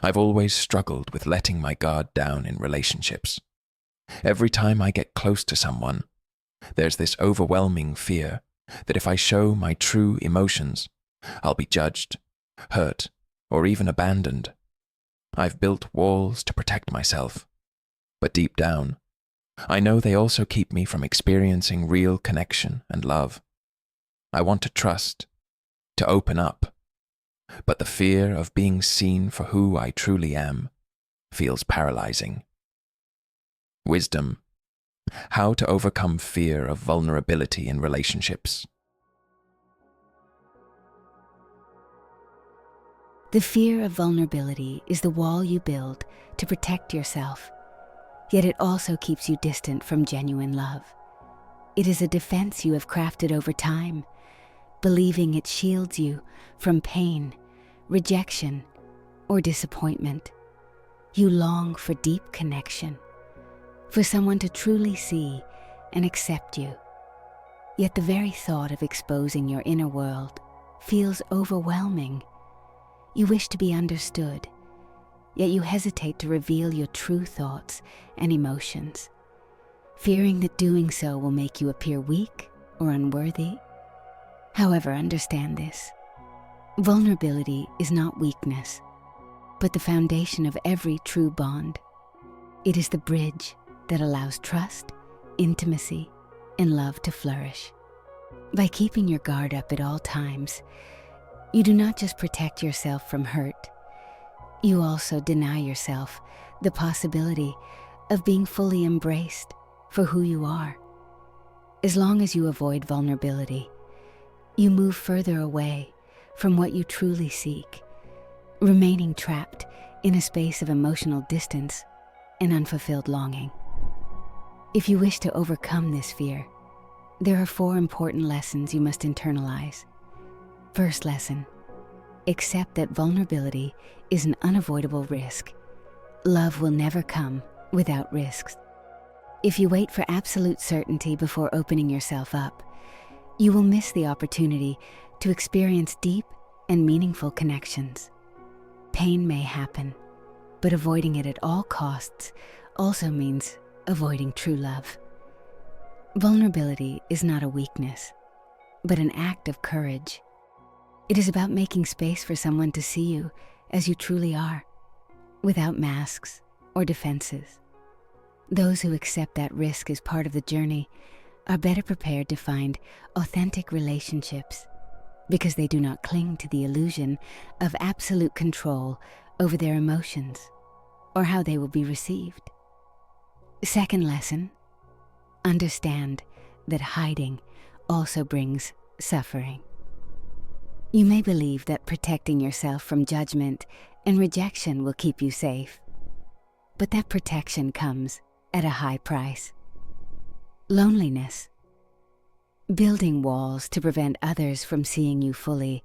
I've always struggled with letting my guard down in relationships. Every time I get close to someone, there's this overwhelming fear that if I show my true emotions, I'll be judged, hurt, or even abandoned. I've built walls to protect myself, but deep down, I know they also keep me from experiencing real connection and love. I want to trust, to open up, but the fear of being seen for who I truly am feels paralyzing. Wisdom: how to overcome fear of vulnerability in relationships. The fear of vulnerability is the wall you build to protect yourself, yet it also keeps you distant from genuine love. It is a defense you have crafted over time, believing it shields you from pain, rejection, or disappointment. You long for deep connection, for someone to truly see and accept you. Yet the very thought of exposing your inner world feels overwhelming. You wish to be understood, yet you hesitate to reveal your true thoughts and emotions, fearing that doing so will make you appear weak or unworthy. However, understand this: vulnerability is not weakness, but the foundation of every true bond. It is the bridge that allows trust, intimacy, and love to flourish. By keeping your guard up at all times, you do not just protect yourself from hurt, you also deny yourself the possibility of being fully embraced for who you are. As long as you avoid vulnerability, you move further away from what you truly seek, remaining trapped in a space of emotional distance and unfulfilled longing. If you wish to overcome this fear, there are 4 important lessons you must internalize. First lesson: accept that vulnerability is an unavoidable risk. Love will never come without risks. If you wait for absolute certainty before opening yourself up, you will miss the opportunity to experience deep and meaningful connections. Pain may happen, but avoiding it at all costs also means avoiding true love. Vulnerability is not a weakness, but an act of courage. It is about making space for someone to see you as you truly are, without masks or defenses. Those who accept that risk as part of the journey are better prepared to find authentic relationships because they do not cling to the illusion of absolute control over their emotions or how they will be received. Second lesson: understand that hiding also brings suffering. You may believe that protecting yourself from judgment and rejection will keep you safe, but that protection comes at a high price. Loneliness. Building walls to prevent others from seeing you fully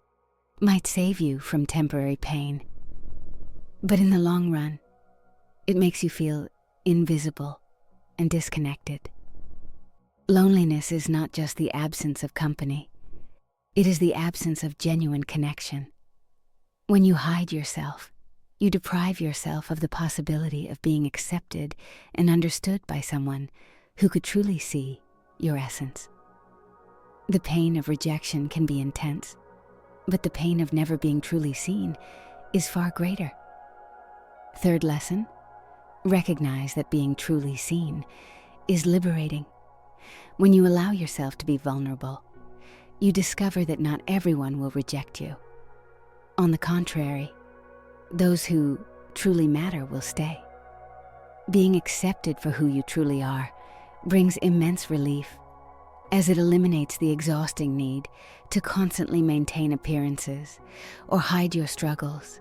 might save you from temporary pain, but in the long run, it makes you feel invisible and disconnected. Loneliness is not just the absence of company, it is the absence of genuine connection. When you hide yourself, you deprive yourself of the possibility of being accepted and understood by someone who could truly see your essence. The pain of rejection can be intense, but the pain of never being truly seen is far greater. Third lesson: recognize that being truly seen is liberating. When you allow yourself to be vulnerable, you discover that not everyone will reject you. On the contrary, those who truly matter will stay. Being accepted for who you truly are brings immense relief, as it eliminates the exhausting need to constantly maintain appearances or hide your struggles.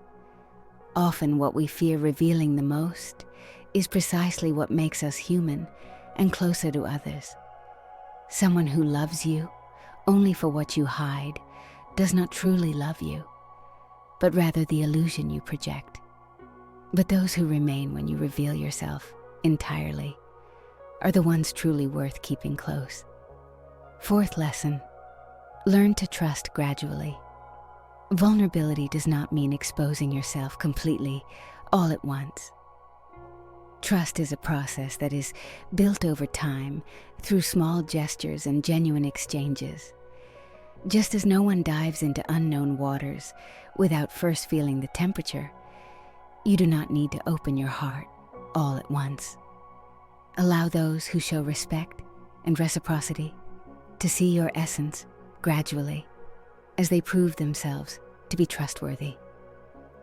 Often what we fear revealing the most is precisely what makes us human and closer to others. Someone who loves you only for what you hide does not truly love you, but rather the illusion you project. But those who remain when you reveal yourself entirely are the ones truly worth keeping close. Fourth lesson: learn to trust gradually. Vulnerability does not mean exposing yourself completely all at once. Trust is a process that is built over time through small gestures and genuine exchanges. Just as no one dives into unknown waters without first feeling the temperature, you do not need to open your heart all at once. Allow those who show respect and reciprocity to see your essence gradually as they prove themselves to be trustworthy.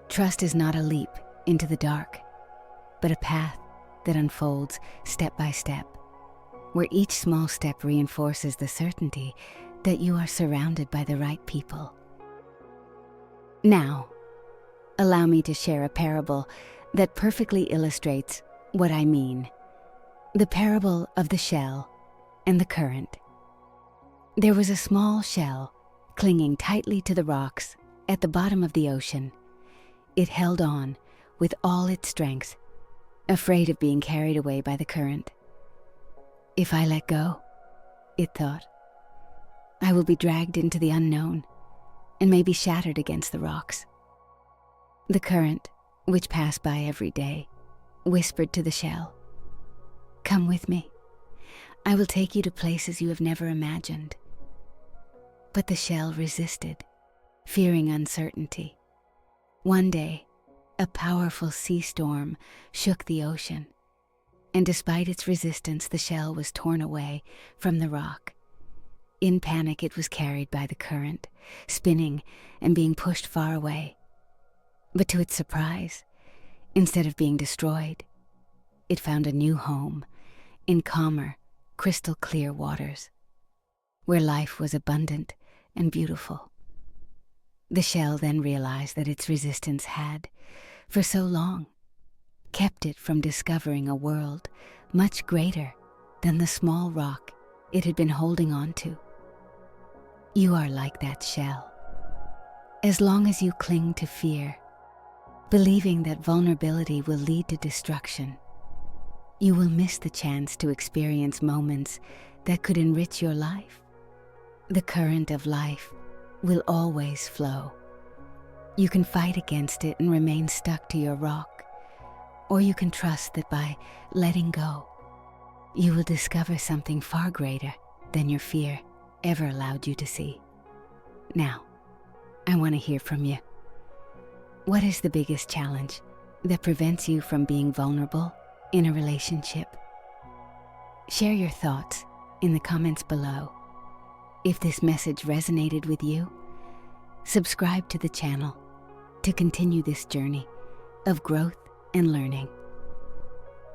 Trust is not a leap into the dark, but a path that unfolds step by step, where each small step reinforces the certainty that you are surrounded by the right people. Now, allow me to share a parable that perfectly illustrates what I mean. The parable of the shell and the current. There was a small shell clinging tightly to the rocks at the bottom of the ocean. It held on with all its strength, afraid of being carried away by the current. If I let go, it thought, I will be dragged into the unknown and may be shattered against the rocks. The current, which passed by every day, whispered to the shell, "Come with me. I will take you to places you have never imagined." But the shell resisted, fearing uncertainty. One day, a powerful sea storm shook the ocean, and despite its resistance, the shell was torn away from the rock. In panic, it was carried by the current, spinning and being pushed far away. But to its surprise, instead of being destroyed, it found a new home in calmer, crystal-clear waters, where life was abundant and beautiful. The shell then realized that its resistance had, for so long, kept it from discovering a world much greater than the small rock it had been holding on to. You are like that shell. As long as you cling to fear, believing that vulnerability will lead to destruction, you will miss the chance to experience moments that could enrich your life. The current of life will always flow. You can fight against it and remain stuck to your rock, or you can trust that by letting go, you will discover something far greater than your fear ever allowed you to see. Now, I want to hear from you. What is the biggest challenge that prevents you from being vulnerable in a relationship? Share your thoughts in the comments below. If this message resonated with you, subscribe to the channel to continue this journey of growth and learning.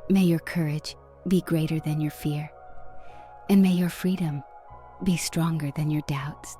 May your courage be greater than your fear, and may your freedom be stronger than your doubts.